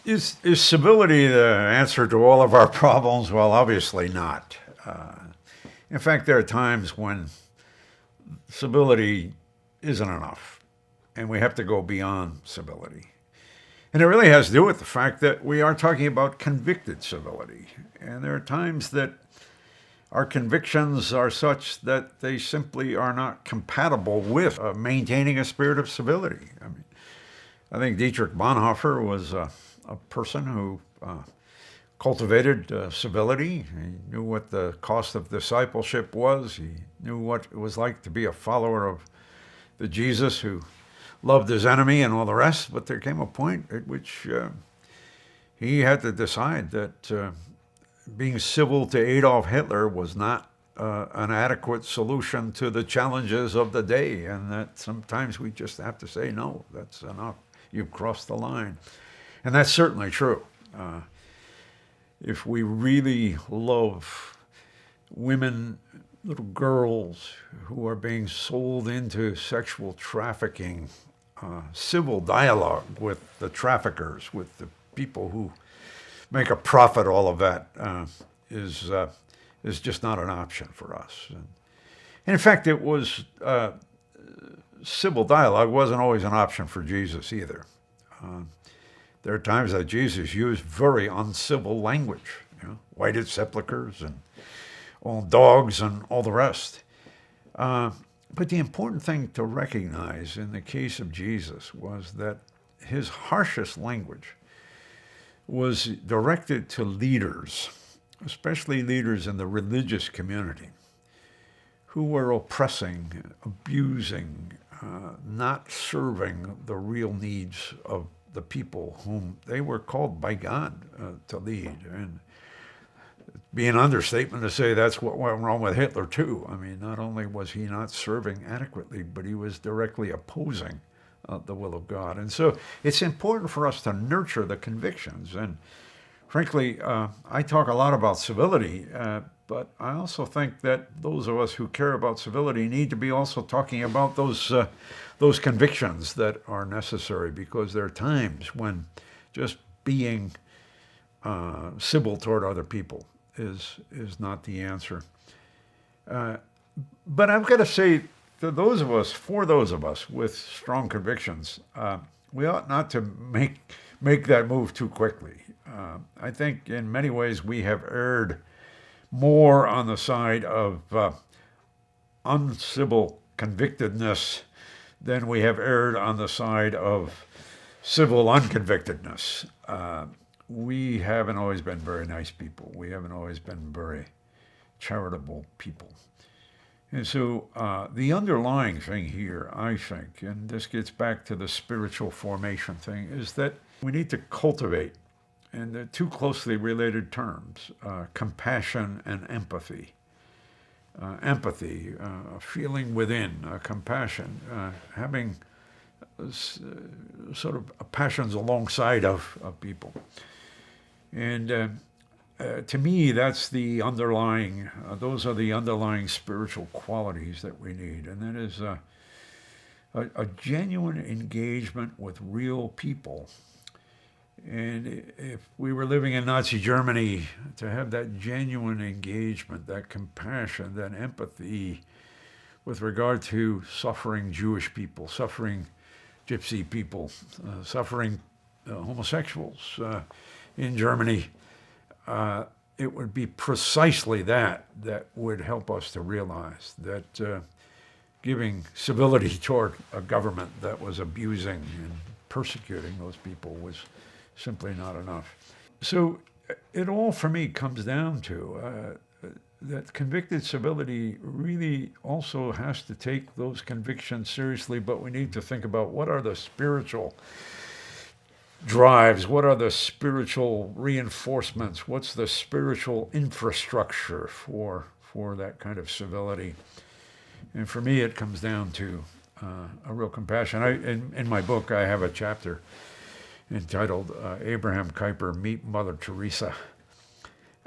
Is civility the answer to all of our problems? Well, obviously not. In fact, there are times when civility isn't enough, and we have to go beyond civility. And it really has to do with the fact that we are talking about convicted civility. And there are times that our convictions are such that they simply are not compatible with maintaining a spirit of civility. I mean, I think Dietrich Bonhoeffer was a person who cultivated civility. He knew what the cost of discipleship was. He knew what it was like to be a follower of the Jesus who loved his enemy and all the rest. But there came a point at which he had to decide that being civil to Adolf Hitler was not an adequate solution to the challenges of the day, and that sometimes we just have to say, no, that's enough. You've crossed the line. And that's certainly true. If we really love women, little girls who are being sold into sexual trafficking, civil dialogue with the traffickers, with the people who make a profit, all of that is just not an option for us. And in fact, it was civil dialogue wasn't always an option for Jesus either. There are times that Jesus used very uncivil language, whited sepulchres and all dogs and all the rest. But the important thing to recognize in the case of Jesus was that his harshest language was directed to leaders, especially leaders in the religious community, who were oppressing, abusing, not serving the real needs of the people whom they were called by God to lead. And it'd be an understatement to say that's what went wrong with Hitler too. I mean, not only was he not serving adequately, but he was directly opposing the will of God. And so it's important for us to nurture the convictions. And frankly, I talk a lot about civility, but I also think that those of us who care about civility need to be also talking about those convictions that are necessary, because there are times when just being civil toward other people is not the answer. But I've got to say, for those of us with strong convictions, we ought not to make that move too quickly. I think in many ways we have erred more on the side of uncivil convictedness than we have erred on the side of civil unconvictedness. We haven't always been very nice people. We haven't always been very charitable people. And so the underlying thing here, I think, and this gets back to the spiritual formation thing, is that we need to cultivate, and they're two closely related terms, compassion and empathy. Empathy, feeling within, compassion, having sort of passions alongside of people. And to me, that's the underlying, those are the underlying spiritual qualities that we need. And that is a genuine engagement with real people. And if we were living in Nazi Germany, to have that genuine engagement, that compassion, that empathy with regard to suffering Jewish people, suffering Gypsy people, suffering homosexuals in Germany, it would be precisely that would help us to realize that giving civility toward a government that was abusing and persecuting those people was simply not enough. So it all, for me, comes down to that convicted civility really also has to take those convictions seriously, but we need to think about what are the spiritual drives, what are the spiritual reinforcements, what's the spiritual infrastructure for that kind of civility. And for me, it comes down to a real compassion. In my book, I have a chapter entitled Abraham Kuyper, Meet Mother Teresa.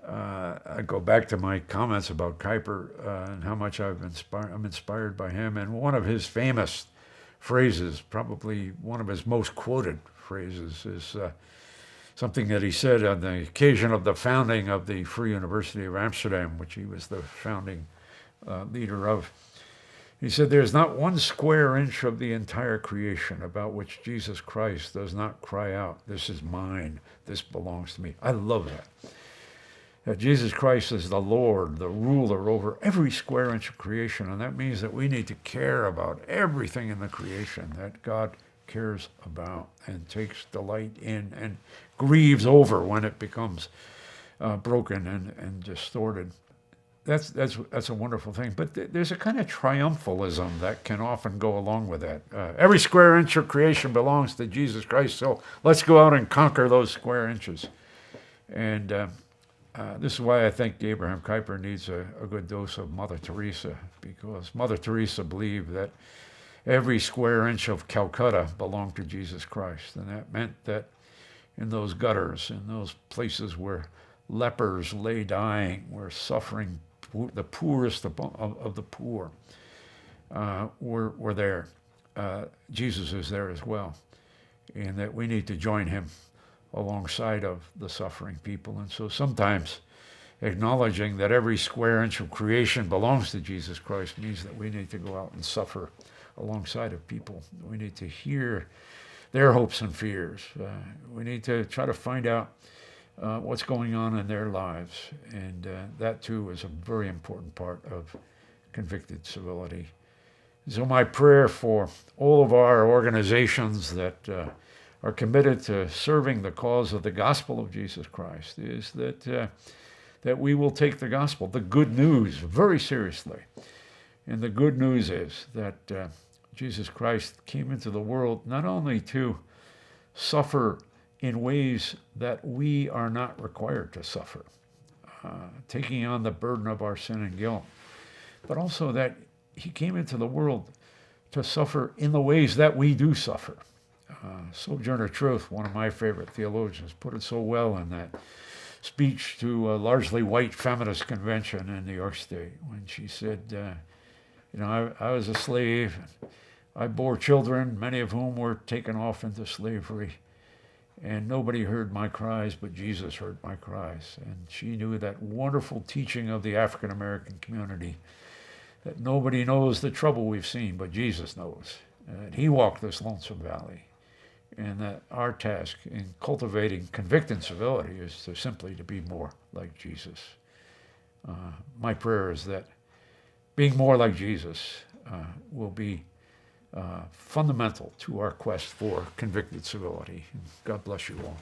I go back to my comments about Kuyper and how much I'm inspired by him. And one of his famous phrases, probably one of his most quoted phrases, is something that he said on the occasion of the founding of the Free University of Amsterdam, which he was the founding leader of. He said, "There's not one square inch of the entire creation about which Jesus Christ does not cry out, 'This is mine, this belongs to me.'" I love that. That Jesus Christ is the Lord, the ruler over every square inch of creation, and that means that we need to care about everything in the creation that God cares about and takes delight in and grieves over when it becomes broken and distorted. That's a wonderful thing. But there's a kind of triumphalism that can often go along with that. Every square inch of creation belongs to Jesus Christ, so let's go out and conquer those square inches. And this is why I think Abraham Kuyper needs a good dose of Mother Teresa, because Mother Teresa believed that every square inch of Calcutta belonged to Jesus Christ. And that meant that in those gutters, in those places where lepers lay dying, where suffering, the poorest of the poor were there. Jesus is there as well, and that we need to join him alongside of the suffering people. And so sometimes acknowledging that every square inch of creation belongs to Jesus Christ means that we need to go out and suffer alongside of people. We need to hear their hopes and fears. We need to try to find out what's going on in their lives. And that too is a very important part of convicted civility. So my prayer for all of our organizations that are committed to serving the cause of the gospel of Jesus Christ is that we will take the gospel, the good news, very seriously. And the good news is that Jesus Christ came into the world not only to suffer in ways that we are not required to suffer, taking on the burden of our sin and guilt, but also that he came into the world to suffer in the ways that we do suffer. Sojourner Truth, one of my favorite theologians, put it so well in that speech to a largely white feminist convention in New York State when she said, I was a slave. I bore children, many of whom were taken off into slavery. And nobody heard my cries, but Jesus heard my cries. And she knew that wonderful teaching of the African American community, that nobody knows the trouble we've seen, but Jesus knows. And he walked this lonesome valley. And that our task in cultivating convicted civility is simply to be more like Jesus. My prayer is that being more like Jesus will be fundamental to our quest for convicted civility. God bless you all.